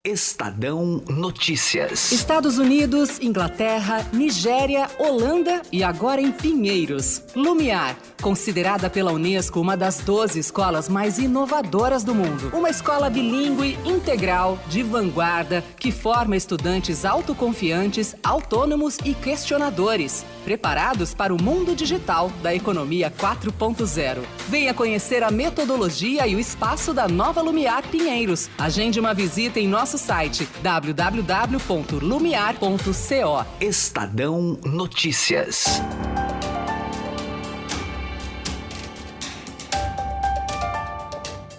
Estadão Notícias. Estados Unidos, Inglaterra, Nigéria, Holanda e agora em Pinheiros. Lumiar, considerada pela Unesco uma das 12 escolas mais inovadoras do mundo. Uma escola bilíngue, integral, de vanguarda, que forma estudantes autoconfiantes, autônomos e questionadores, preparados para o mundo digital da economia 4.0. Venha conhecer a metodologia e o espaço da nova Lumiar Pinheiros. Agende uma visita em nosso site www.lumiar.co. Estadão Notícias.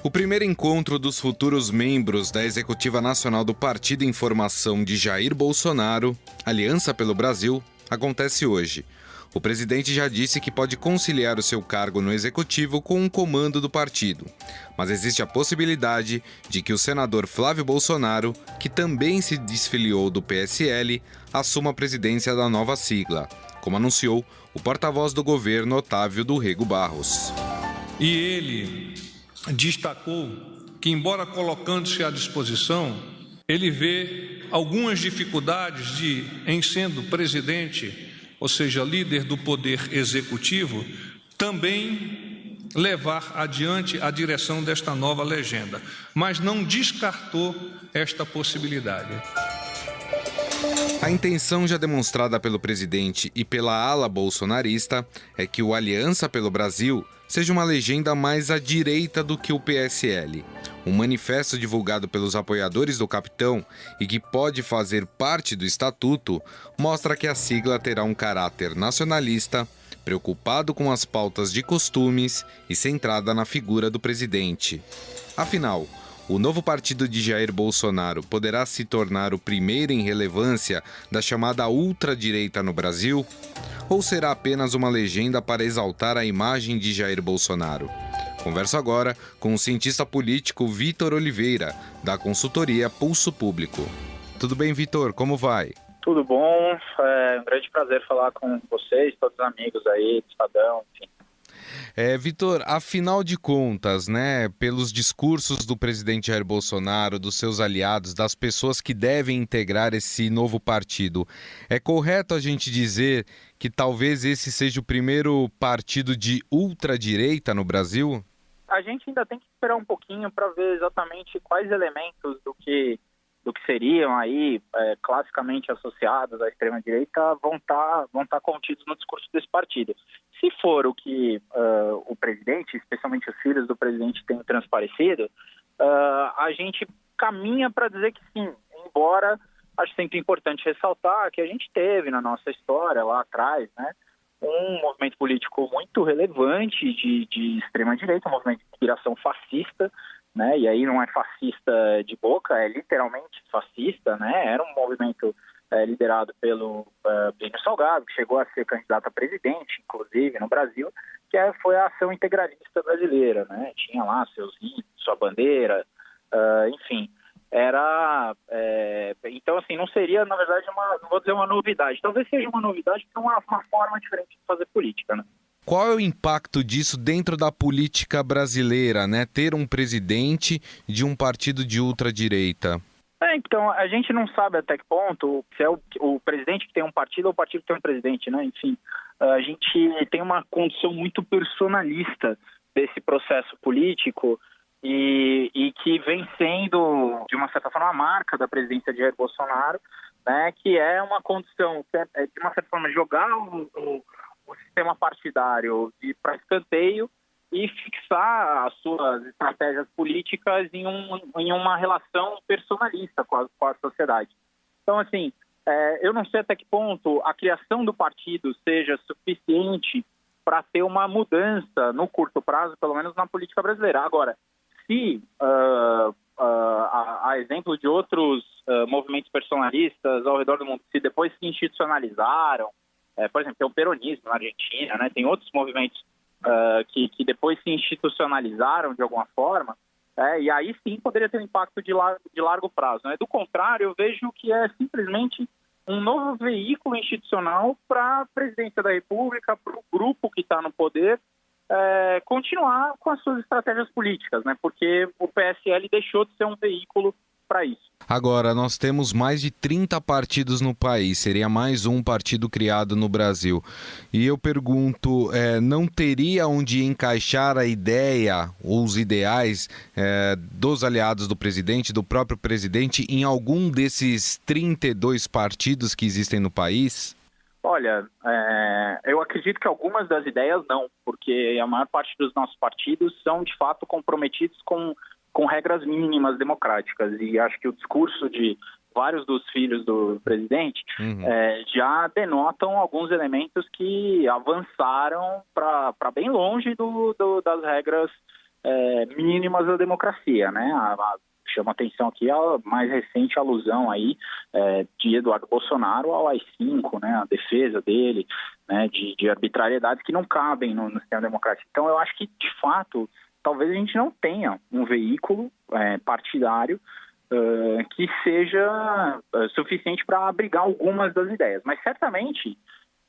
O primeiro encontro dos futuros membros da Executiva Nacional do Partido em Formação de Jair Bolsonaro, Aliança pelo Brasil, acontece hoje. O presidente já disse que pode conciliar o seu cargo no executivo com o comando do partido. Mas existe a possibilidade de que o senador Flávio Bolsonaro, que também se desfiliou do PSL, assuma a presidência da nova sigla, como anunciou o porta-voz do governo Otávio do Rego Barros. E ele destacou que, embora colocando-se à disposição, ele vê algumas dificuldades em sendo presidente, ou seja, líder do poder executivo, também levar adiante a direção desta nova legenda, mas não descartou esta possibilidade. A intenção já demonstrada pelo presidente e pela ala bolsonarista é que o Aliança pelo Brasil seja uma legenda mais à direita do que o PSL. Um manifesto divulgado pelos apoiadores do capitão e que pode fazer parte do estatuto mostra que a sigla terá um caráter nacionalista, preocupado com as pautas de costumes e centrada na figura do presidente. Afinal, o novo partido de Jair Bolsonaro poderá se tornar o primeiro em relevância da chamada ultradireita no Brasil? Ou será apenas uma legenda para exaltar a imagem de Jair Bolsonaro? Converso agora com o cientista político Vitor Oliveira, da consultoria Pulso Público. Tudo bem, Vitor? Como vai? Tudo bom, é um grande prazer falar com vocês, todos os amigos aí do Estadão, enfim. Vitor, afinal de contas, né, pelos discursos do presidente Jair Bolsonaro, dos seus aliados, das pessoas que devem integrar esse novo partido, é correto a gente dizer que talvez esse seja o primeiro partido de ultradireita no Brasil? A gente ainda tem que esperar um pouquinho para ver exatamente quais elementos do que seriam aí classicamente associados à extrema-direita vão estar contidos no discurso desse partido. Se for o que o presidente, especialmente os filhos do presidente, têm transparecido, a gente caminha para dizer que sim, embora acho sempre importante ressaltar que a gente teve na nossa história lá atrás, né, um movimento político muito relevante de extrema-direita, um movimento de inspiração fascista, né? E aí não é fascista de boca, é literalmente fascista, né? Era um movimento liderado pelo Plínio Salgado, que chegou a ser candidato a presidente, inclusive, no Brasil, que foi a ação integralista brasileira, né? Tinha lá seus ídolos, sua bandeira, enfim. Então, assim, não seria, na verdade, não vou dizer uma novidade. Talvez seja uma novidade, porque é uma forma diferente de fazer política, né? Qual é o impacto disso dentro da política brasileira, né? Ter um presidente de um partido de ultradireita? Então, a gente não sabe até que ponto se é o presidente que tem um partido ou o partido que tem um presidente, né? Enfim, a gente tem uma condição muito personalista desse processo político e que vem sendo, de uma certa forma, a marca da presidência de Jair Bolsonaro, né? Que é uma condição, de uma certa forma, jogar o sistema partidário para escanteio e fixar as suas estratégias políticas em uma relação personalista com a sociedade. Então, assim, eu não sei até que ponto a criação do partido seja suficiente para ter uma mudança no curto prazo, pelo menos na política brasileira. Agora, se, a exemplo de outros movimentos personalistas ao redor do mundo, se depois se institucionalizaram, por exemplo, tem o peronismo na Argentina, né? Tem outros movimentos que depois se institucionalizaram de alguma forma, e aí sim poderia ter um impacto de largo prazo, né? Do contrário, eu vejo que é simplesmente um novo veículo institucional para a presidência da República, para o grupo que está no poder, continuar com as suas estratégias políticas, né? Porque o PSL deixou de ser um veículo para isso. Agora, nós temos mais de 30 partidos no país, seria mais um partido criado no Brasil. E eu pergunto, não teria onde encaixar a ideia ou os ideais dos aliados do presidente, do próprio presidente, em algum desses 32 partidos que existem no país? Olha, eu acredito que algumas das ideias não, porque a maior parte dos nossos partidos são, de fato, comprometidos com regras mínimas democráticas. E acho que o discurso de vários dos filhos do presidente já denotam alguns elementos que avançaram para bem longe das regras mínimas da democracia, né? Chama atenção aqui a mais recente alusão aí de Eduardo Bolsonaro ao AI-5, né? A defesa dele, né? De arbitrariedades que não cabem no sistema democrático. Então eu acho que, de fato, talvez a gente não tenha um veículo partidário que seja suficiente para abrigar algumas das ideias. Mas, certamente,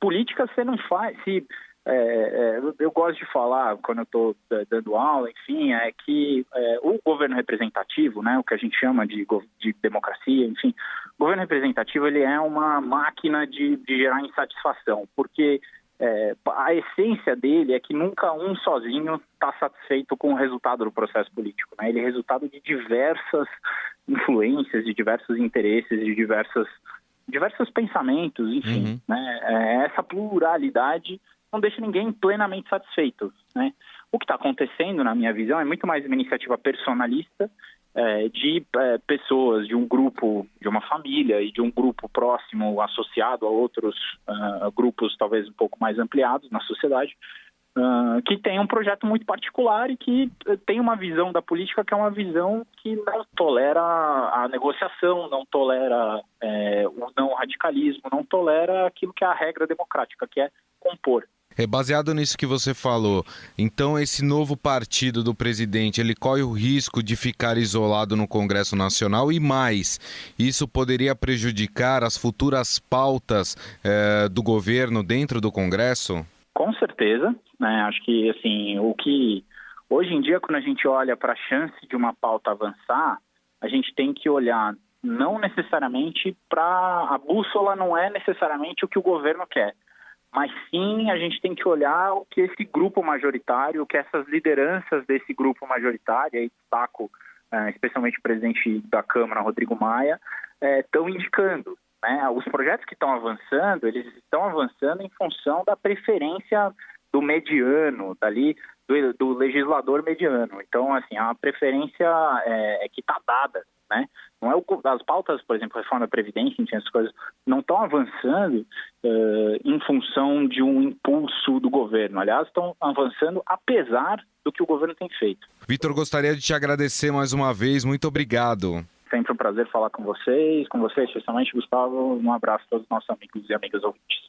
política você não faz... eu gosto de falar, quando eu estou dando aula, enfim, é que o governo representativo, né, o que a gente chama de democracia, enfim, o governo representativo ele é uma máquina de gerar insatisfação, porque... a essência dele é que nunca um sozinho está satisfeito com o resultado do processo político, né? Ele é resultado de diversas influências, de diversos interesses, de diversos pensamentos, enfim. Né? Essa pluralidade não deixa ninguém plenamente satisfeito, né? O que está acontecendo, na minha visão, é muito mais uma iniciativa personalista de pessoas, de um grupo, de uma família e de um grupo próximo associado a outros grupos talvez um pouco mais ampliados na sociedade, que tem um projeto muito particular e que tem uma visão da política que é uma visão que não tolera a negociação, não tolera o não radicalismo, não tolera aquilo que é a regra democrática, que é compor. Baseado nisso que você falou, então esse novo partido do presidente, ele corre o risco de ficar isolado no Congresso Nacional e mais, isso poderia prejudicar as futuras pautas do governo dentro do Congresso? Com certeza, né? Acho que assim, hoje em dia, quando a gente olha para a chance de uma pauta avançar, a gente tem que olhar não necessariamente a bússola não é necessariamente o que o governo quer. Mas sim, a gente tem que olhar o que esse grupo majoritário, o que essas lideranças desse grupo majoritário, aí destaco especialmente o presidente da Câmara, Rodrigo Maia, estão indicando. Né? Os projetos que estão avançando, eles estão avançando em função da preferência do mediano, do legislador mediano. Então, assim, a preferência que está dada. Né? Não é as pautas, por exemplo, reforma da Previdência, enfim, essas coisas não estão avançando em função de um impulso do governo. Aliás, estão avançando apesar do que o governo tem feito. Vitor, gostaria de te agradecer mais uma vez. Muito obrigado. Sempre um prazer falar com vocês especialmente, Gustavo. Um abraço a todos os nossos amigos e amigas ouvintes.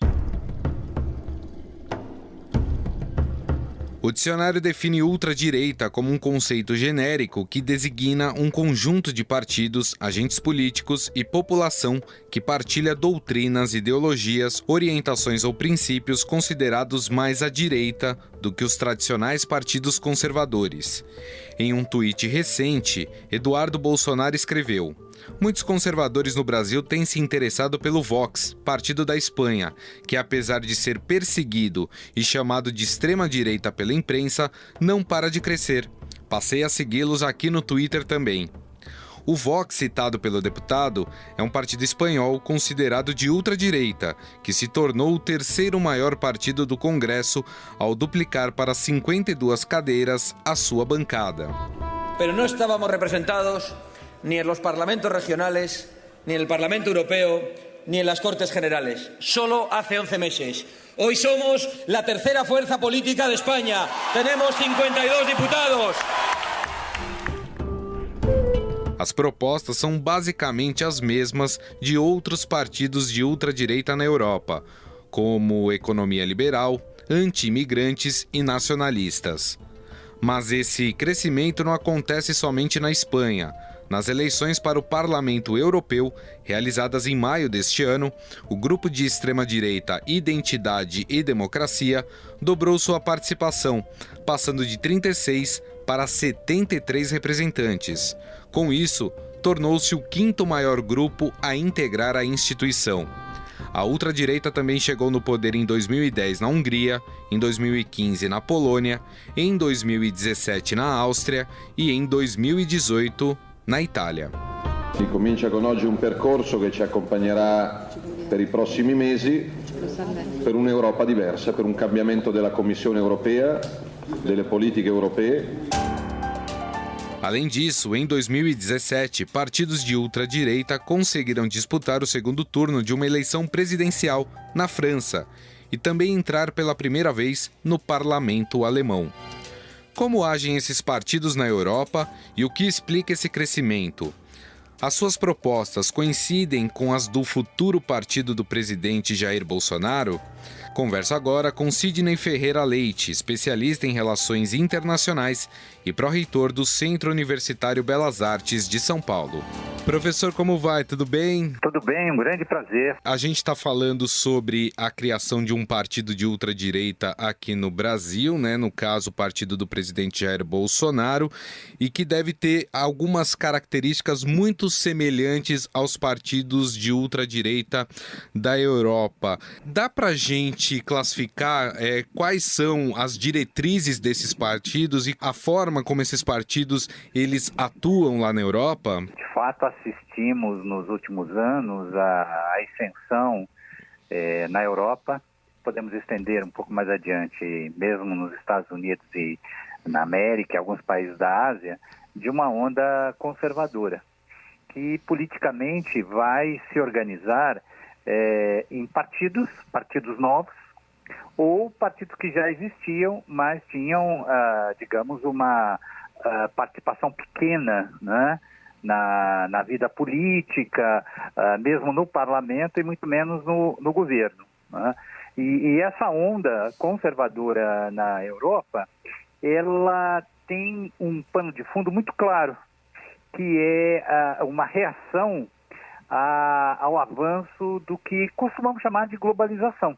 O dicionário define ultradireita como um conceito genérico que designa um conjunto de partidos, agentes políticos e população que partilha doutrinas, ideologias, orientações ou princípios considerados mais à direita do que os tradicionais partidos conservadores. Em um tweet recente, Eduardo Bolsonaro escreveu: muitos conservadores no Brasil têm se interessado pelo Vox, partido da Espanha, que apesar de ser perseguido e chamado de extrema-direita pela imprensa, não para de crescer. Passei a segui-los aqui no Twitter também. O Vox, citado pelo deputado, é um partido espanhol considerado de ultradireita, que se tornou o terceiro maior partido do Congresso ao duplicar para 52 cadeiras a sua bancada. Pero no estábamos representados ni en los parlamentos regionales, ni en el Parlamento Europeo, ni en las Cortes Generales. Solo hace 11 meses. Hoy somos la tercera fuerza política de España. Tenemos 52 diputados. As propostas são basicamente as mesmas de outros partidos de ultradireita na Europa, como economia liberal, anti-imigrantes e nacionalistas. Mas esse crescimento não acontece somente na Espanha. Nas eleições para o Parlamento Europeu, realizadas em maio deste ano, o grupo de extrema-direita Identidade e Democracia dobrou sua participação, passando de 36 para 73 representantes. Com isso, tornou-se o quinto maior grupo a integrar a instituição. A ultradireita também chegou no poder em 2010 na Hungria, em 2015 na Polônia, em 2017 na Áustria e em 2018 na Itália. Comincia con oggi un percorso che ci accompagnerà per i prossimi mesi per un'Europa diversa, per un cambiamento della Commissione europea, delle politiche europee. Além disso, em 2017, partidos de ultradireita conseguiram disputar o segundo turno de uma eleição presidencial na França e também entrar pela primeira vez no parlamento alemão. Como agem esses partidos na Europa e o que explica esse crescimento? As suas propostas coincidem com as do futuro partido do presidente Jair Bolsonaro? Converso agora com Sidney Ferreira Leite, especialista em relações internacionais e pró-reitor do Centro Universitário Belas Artes de São Paulo. Professor, como vai? Tudo bem? Tudo bem, um grande prazer. A gente está falando sobre a criação de um partido de ultradireita aqui no Brasil, né? No caso, o partido do presidente Jair Bolsonaro, e que deve ter algumas características muito semelhantes aos partidos de ultradireita da Europa. Dá pra gente classificar quais são as diretrizes desses partidos e a forma como esses partidos eles atuam lá na Europa? De fato, assistimos nos últimos anos a ascensão na Europa. Podemos estender um pouco mais adiante, mesmo nos Estados Unidos e na América, alguns países da Ásia, de uma onda conservadora, que politicamente vai se organizar em partidos novos, ou partidos que já existiam, mas tinham, digamos, uma participação pequena, né, na vida política, mesmo no parlamento e muito menos no governo, né? E essa onda conservadora na Europa, ela tem um pano de fundo muito claro, que é uma reação ao avanço do que costumamos chamar de globalização,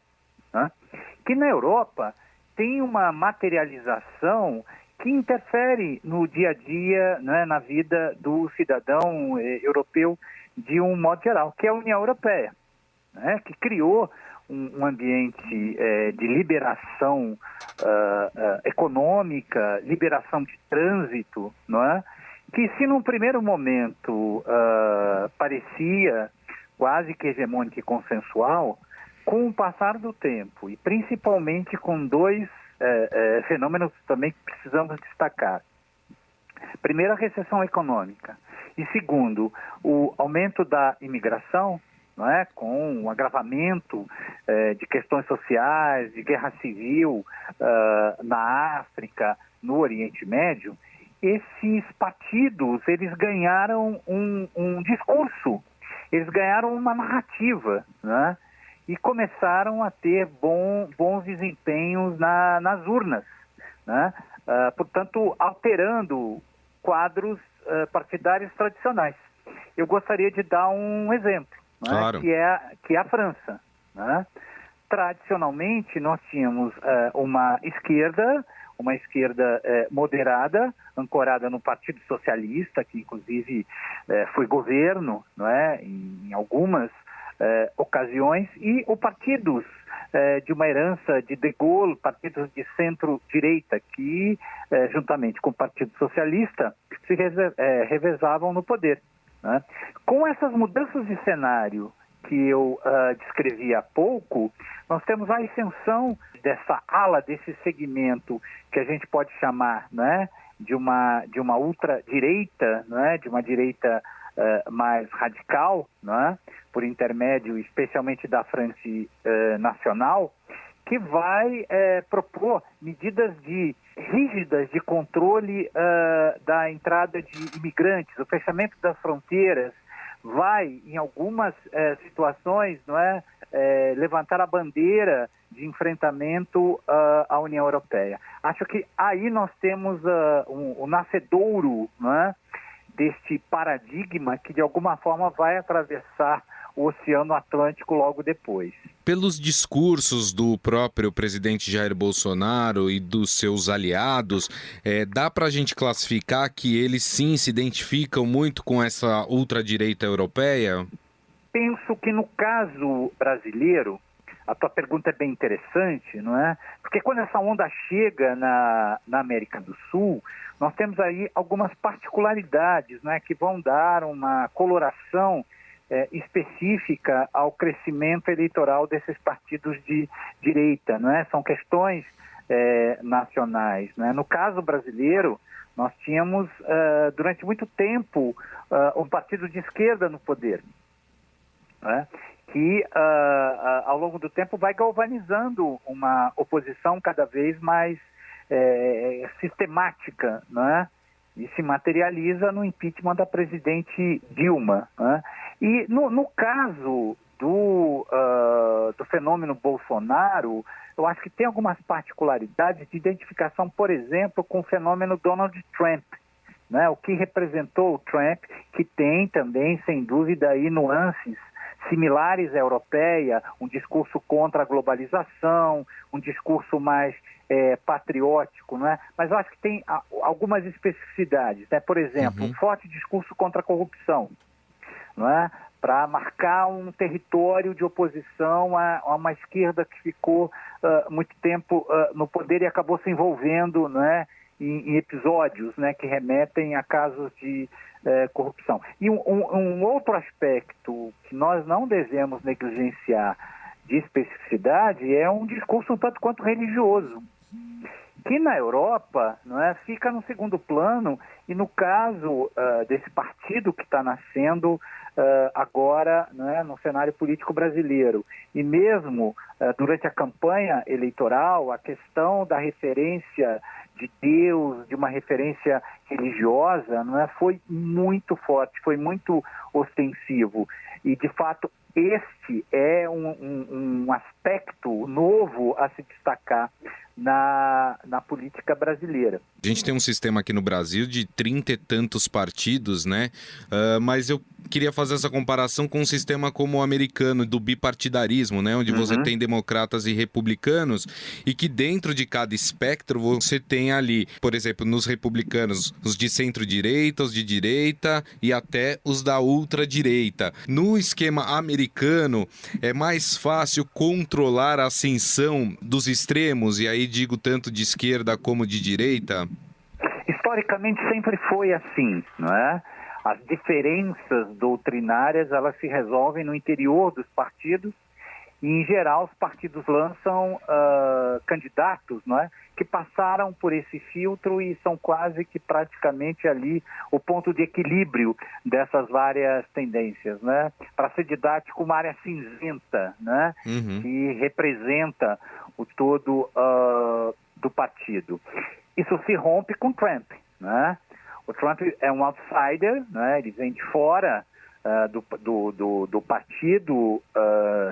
né? Que na Europa tem uma materialização que interfere no dia a dia, né, na vida do cidadão europeu de um modo geral, que é a União Europeia, né, que criou um ambiente de liberação econômica, liberação de trânsito, não é? Que se num primeiro momento parecia quase que hegemônica e consensual, com o passar do tempo, e principalmente com dois fenômenos também que precisamos destacar. Primeiro, a recessão econômica. E segundo, o aumento da imigração, não é? Com o agravamento de questões sociais, de guerra civil na África, no Oriente Médio. Esses partidos, eles ganharam um discurso, eles ganharam uma narrativa, né? E começaram a ter bons desempenhos nas urnas, né? Portanto, alterando quadros partidários tradicionais. Eu gostaria de dar um exemplo, né? Claro. que é a França, né? Tradicionalmente, nós tínhamos uma esquerda moderada, ancorada no Partido Socialista, que inclusive foi governo, não é? Em algumas ocasiões, e o partidos de uma herança de De Gaulle, partidos de centro-direita, que, juntamente com o Partido Socialista, se revezavam no poder, né? Com essas mudanças de cenário que eu descrevi há pouco, nós temos a ascensão dessa ala, desse segmento que a gente pode chamar, né, de uma ultradireita, né, de uma direita mais radical, né, por intermédio especialmente da Frente Nacional, que vai propor medidas rígidas de controle da entrada de imigrantes, o fechamento das fronteiras, vai, em algumas situações, não é, levantar a bandeira de enfrentamento à União Europeia. Acho que aí nós temos o nascedouro, não é, deste paradigma que, de alguma forma, vai atravessar o Oceano Atlântico logo depois. Pelos discursos do próprio presidente Jair Bolsonaro e dos seus aliados, dá para a gente classificar que eles sim se identificam muito com essa ultradireita europeia? Penso que no caso brasileiro, a tua pergunta é bem interessante, não é? Porque quando essa onda chega na América do Sul, nós temos aí algumas particularidades, não é, que vão dar uma coloração específica ao crescimento eleitoral desses partidos de direita, não é? São questões nacionais, não é? No caso brasileiro, nós tínhamos durante muito tempo um partido de esquerda no poder, não é? Que ao longo do tempo vai galvanizando uma oposição cada vez mais sistemática, não é? E se materializa no impeachment da presidente Dilma, né? E no caso do fenômeno Bolsonaro, eu acho que tem algumas particularidades de identificação, por exemplo, com o fenômeno Donald Trump, né? O que representou o Trump, que tem também, sem dúvida, aí nuances similares à europeia, um discurso contra a globalização, um discurso mais patriótico, não é? Mas eu acho que tem algumas especificidades, né? Por exemplo, um forte discurso contra a corrupção, não é? Para marcar um território de oposição a uma esquerda que ficou muito tempo no poder e acabou se envolvendo, não é? Em episódios, né, que remetem a casos de corrupção. E um outro aspecto que nós não devemos negligenciar de especificidade é um discurso um tanto quanto religioso, que na Europa, não é, fica no segundo plano, e no caso desse partido que está nascendo agora, não é, no cenário político brasileiro, e mesmo durante a campanha eleitoral, a questão da referência de Deus, de uma referência religiosa, não é, foi muito forte, foi muito ostensivo. E, de fato, este é um aspecto novo a se destacar na política brasileira. A gente tem um sistema aqui no Brasil de 30 e tantos partidos, né? Mas eu queria fazer essa comparação com um sistema como o americano, do bipartidarismo, né? Onde você tem democratas e republicanos, e que dentro de cada espectro você tem ali, por exemplo, nos republicanos, os de centro-direita, os de direita e até os da ultradireita. No esquema americano, é mais fácil controlar a ascensão dos extremos, e aí digo tanto de esquerda como de direita? Historicamente sempre foi assim, não é? As diferenças doutrinárias, elas se resolvem no interior dos partidos e, em geral, os partidos lançam candidatos, não é? Que passaram por esse filtro e são quase que praticamente ali o ponto de equilíbrio dessas várias tendências, né? Para ser didático, uma área cinzenta, né? Que representa o todo do partido. Isso se rompe com Trump, né? O Trump é um outsider, né? Ele vem de fora do partido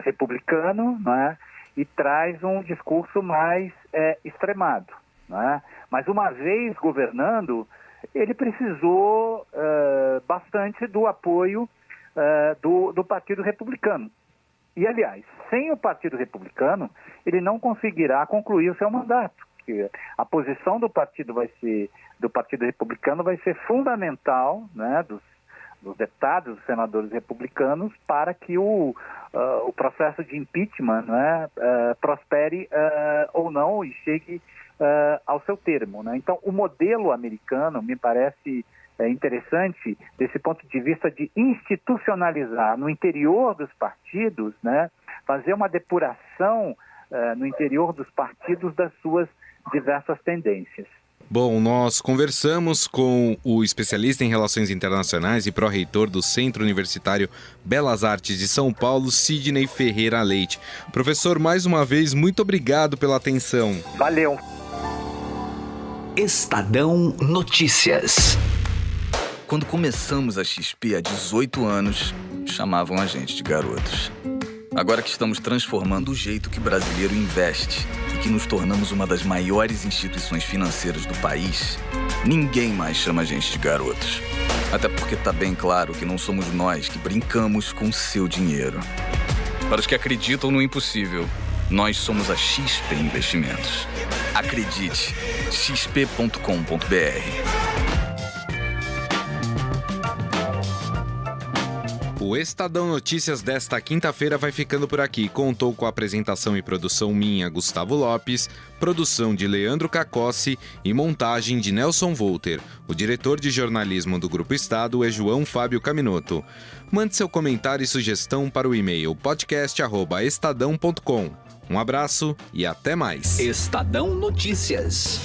republicano, né? E traz um discurso mais extremado, né? Mas uma vez governando, ele precisou bastante do apoio do Partido Republicano. E, aliás, sem o Partido Republicano, ele não conseguirá concluir o seu mandato. Porque a posição do Partido Republicano vai ser fundamental, né, dos deputados, dos senadores republicanos, para que o processo de impeachment, né, prospere ou não e chegue ao seu termo, né? Então, o modelo americano me parece interessante desse ponto de vista de institucionalizar no interior dos partidos, né, fazer uma depuração no interior dos partidos das suas diversas tendências. Bom, nós conversamos com o especialista em Relações Internacionais e pró-reitor do Centro Universitário Belas Artes de São Paulo, Sidney Ferreira Leite. Professor, mais uma vez, muito obrigado pela atenção. Valeu. Estadão Notícias. Quando começamos a XP há 18 anos, chamavam a gente de garotos. Agora que estamos transformando o jeito que o brasileiro investe e que nos tornamos uma das maiores instituições financeiras do país, ninguém mais chama a gente de garotos. Até porque tá bem claro que não somos nós que brincamos com o seu dinheiro. Para os que acreditam no impossível, nós somos a XP Investimentos. Acredite, xp.com.br. O Estadão Notícias desta quinta-feira vai ficando por aqui. Contou com a apresentação e produção minha, Gustavo Lopes, produção de Leandro Cacossi e montagem de Nelson Volter. O diretor de jornalismo do Grupo Estado é João Fábio Caminoto. Mande seu comentário e sugestão para o e-mail podcast@estadão.com. Um abraço e até mais. Estadão Notícias.